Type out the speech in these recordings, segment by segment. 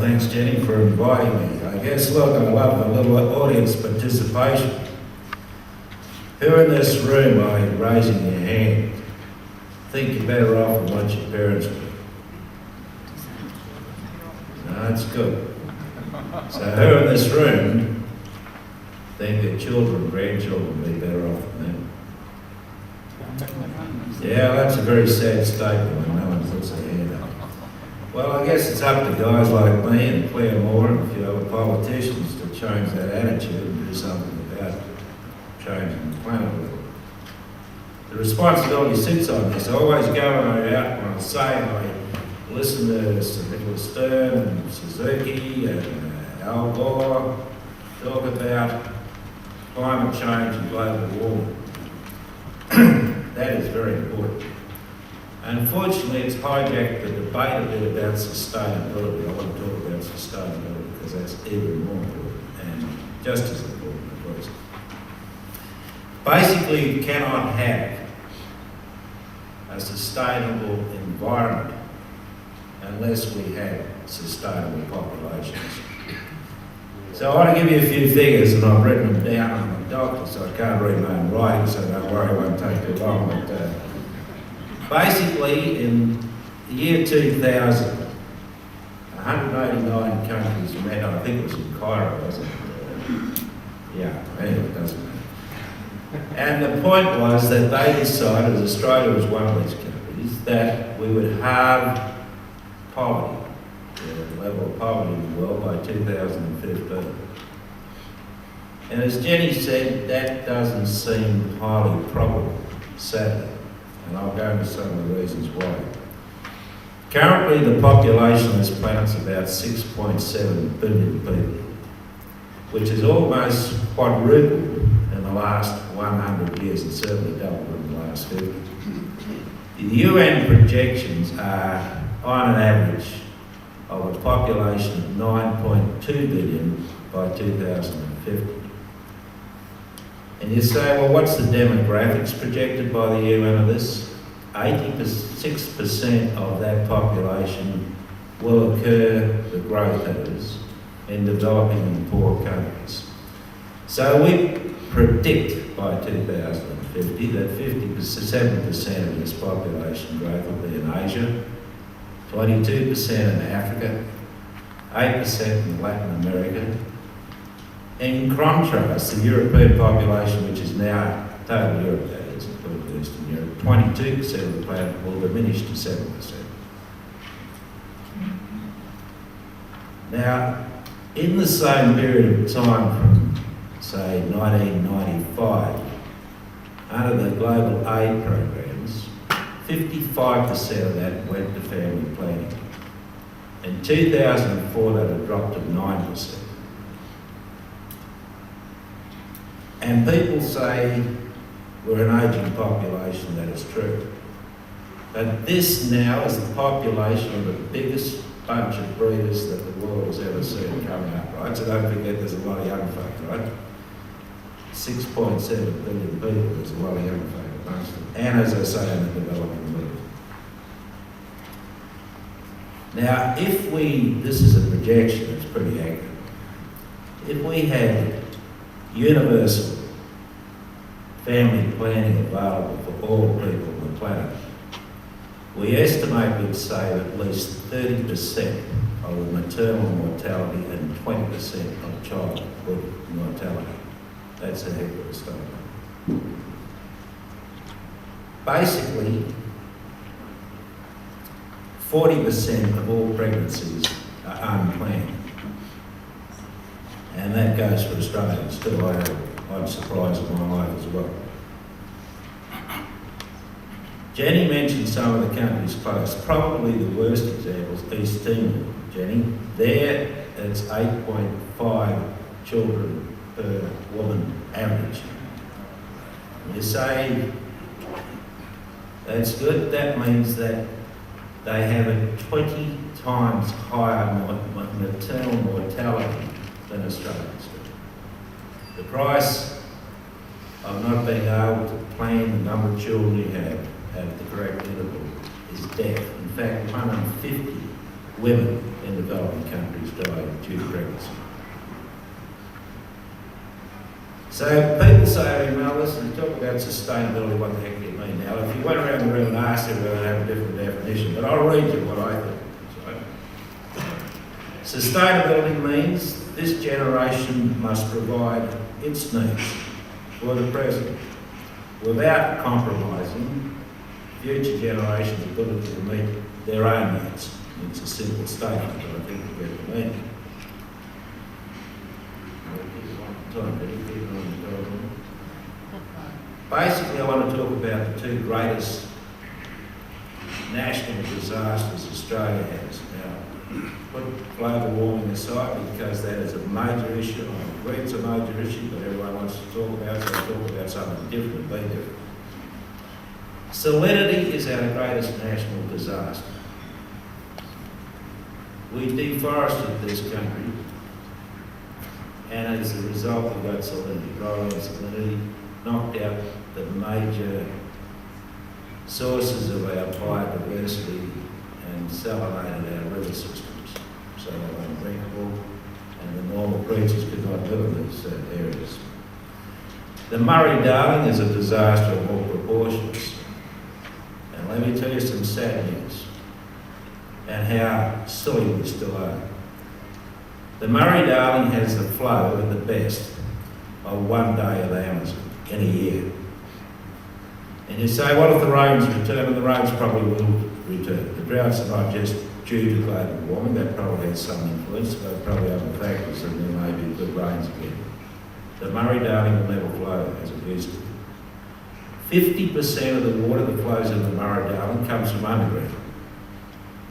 thanks Jenny for inviting me. I guess look, I love a little audience participation. Who in this room, by raising your hand, think you're better off than what your parents were? No, that's good. So who in this room think that children, grandchildren will be better off than them? Yeah, that's a very sad statement when no one puts their hand up. Well, I guess it's up to guys like me and Claire Moore and a few other politicians to change that attitude and do something about changing the planet a little. The responsibility sits on this. I always go out when I say I listen to Nicholas Stern and Suzuki and Al Gore talk about climate change and global warming. That is very important. Unfortunately, it's hijacked the debate a bit about sustainability. I want to talk about sustainability because that's even more important and just as important, of course. Basically, you cannot have a sustainable environment unless we have sustainable populations. So I want to give you a few figures, and I've written them down on my document, so I can't read my own writing, so don't worry, it won't take too long. But basically, in the year 2000, 189 countries met. I think it was in Cairo, wasn't it? Yeah, anyway, it doesn't matter. And the point was that they decided, Australia was one of these countries, that we would halve poverty, the level of poverty in the world by 2015. And as Jenny said, that doesn't seem highly probable, sadly. And I'll go into some of the reasons why. Currently, the population of this planet is about 6.7 billion people, which is almost quadrupled in the last 100 years and certainly doubled in the last 50. The UN projections are, on an average, of a population of 9.2 billion by 2050. And you say, well, what's the demographics projected by the UN of this? 86% of that population will occur, the growth that is, in developing and poor countries. So we predict by 2050 that 57% of this population growth will be in Asia, 22% in Africa, 8% in Latin America. In contrast, the European population, which is now total Europe, that is, including Eastern Europe, 22% of the planet will diminish to 7%. Now, in the same period of time from, say, 1995, under the global aid programs, 55% of that went to family planning. In 2004, that had dropped to 9%. And people say we're an ageing population, that is true. But this now is the population of the biggest bunch of breeders that the world has ever seen coming up, right? So don't forget there's a lot of young folk, right? 6.7 billion people, there's a lot of young folk amongst them. And as I say, in the developing world. Now, if this is a projection, it's pretty accurate. If we had universal family planning available for all people on the planet, we estimate we'd save at least 30% of the maternal mortality and 20% of childhood mortality. That's a heck of a statement. Basically, 40% of all pregnancies are unplanned. And that goes for Australians too. I had odd surprise in my life as well. Jenny mentioned some of the countries close. Probably the worst example is East Timor, Jenny. There, it's 8.5 children per woman average. You say, that's good. That means that they have a 20 times higher maternal mortality than Australians do. The price of not being able to plan the number of children you have at the correct interval is death. In fact, 150 women in developing countries die acute pregnancy. So people say, well, listen, talk about sustainability, what the heck do you mean? Now, if you went around the room and asked everyone, they'd have a different definition, but I'll read you what I think. So, sustainability means this generation must provide its needs for the present without compromising future generations' ability to meet their own needs. It's a simple statement, but I think we get the meaning. Basically, I want to talk about the two greatest national disasters Australia has. Now, put global warming aside because that is a major issue. I agree it's a major issue, but everyone wants to talk about it, so I'll talk about something different, be different. Salinity is our greatest national disaster. We deforested this country, and as a result we got salinity. Dryland salinity knocked out the major sources of our biodiversity and salinated our river systems, so they were undrinkable, and the normal creatures could not live in these areas. The Murray-Darling is a disaster of all proportions, and let me tell you some sad news and how silly we still are. The Murray-Darling has the flow at the best of 1 day of the Amazon in a year. And you say, what if the rains return? And the rains probably will return. The droughts are not just due to global warming, that probably has some influence, but probably other factors, and there may be good rains again. The Murray-Darling will never flow as it used to. 50% of the water that flows in the Murray-Darling comes from underground.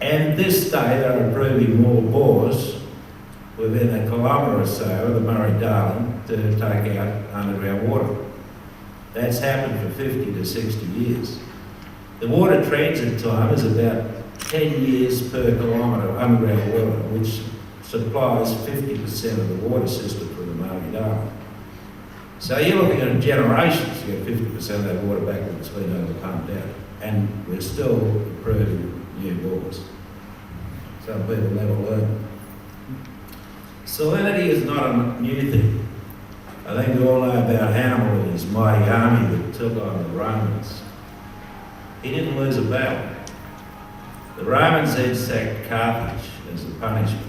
And this day they're approving more bores within a kilometre or so of the Murray-Darling to take out underground water. That's happened for 50 to 60 years. The water transit time is about 10 years per kilometre of underground water, which supplies 50% of the water system for the Murray-Darling. So you're looking at generations to get 50% of that water back that's been overpumped out, and we're still approving new bores. Some people never learn. Salinity is not a new thing. I think we all know about Hannibal and his mighty army that took on the Romans. He didn't lose a battle. The Romans then sacked Carthage as a punishment.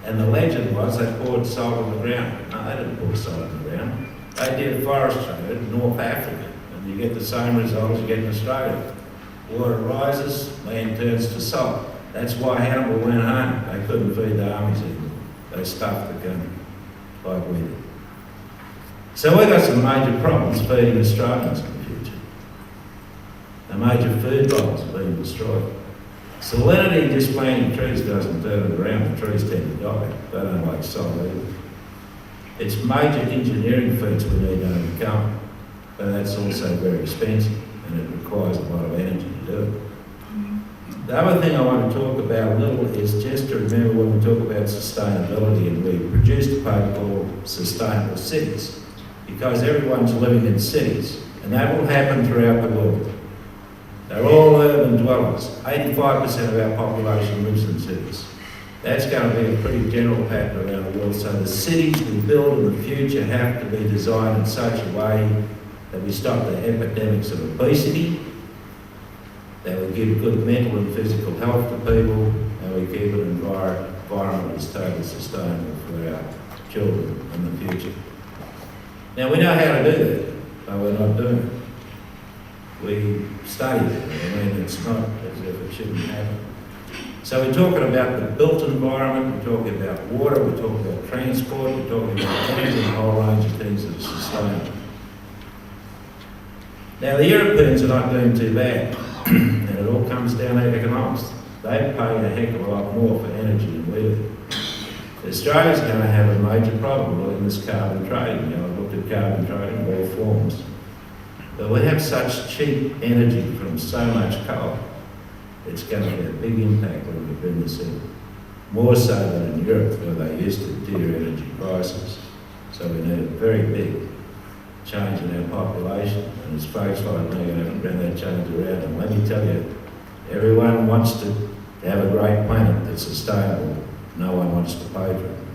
And the legend was they poured salt on the ground. No, they didn't pour salt on the ground. They did forest trade in North Africa. And you get the same result as you get in Australia. Water rises, land turns to salt. That's why Hannibal went home. They couldn't feed the armies anymore. They stuffed the country like we did. So we've got some major problems feeding Australians in the future. The major food bottles are being destroyed. Salinity, just planting trees doesn't turn it around. The trees tend to die. They don't like salt either. It's major engineering feats we need to overcome, but that's also very expensive and it requires a lot of energy to do it. The other thing I want to talk about a little is just to remember when we talk about sustainability, and we produced a paper called Sustainable Cities, because everyone's living in cities, and that will happen throughout the world. They're all urban dwellers. 85% of our population lives in cities. That's going to be a pretty general pattern around the world. So the cities we build in the future have to be designed in such a way that we stop the epidemics of obesity, that we give good mental and physical health to people, and we keep an environment that's totally sustainable for our children in the future. Now, we know how to do that, but we're not doing it. We study it. I mean, it's not as if it shouldn't happen. So we're talking about the built environment, we're talking about water, we're talking about transport, we're talking about energy, and a whole range of things that are sustainable. Now, the Europeans are not doing too bad, and it all comes down to economics. They pay a heck of a lot more for energy than we do. Australia's going to have a major problem in this carbon trading. I've looked at carbon trading in all forms. But we have such cheap energy from so much coal, it's going to have a big impact when we bring this in. More so than in Europe, where they used to dear energy prices. So we need a very big change in our population, and it's folks like me going to have to bring that change around. And let me tell you, everyone wants to have a great planet that's sustainable. No one wants us to pay for it.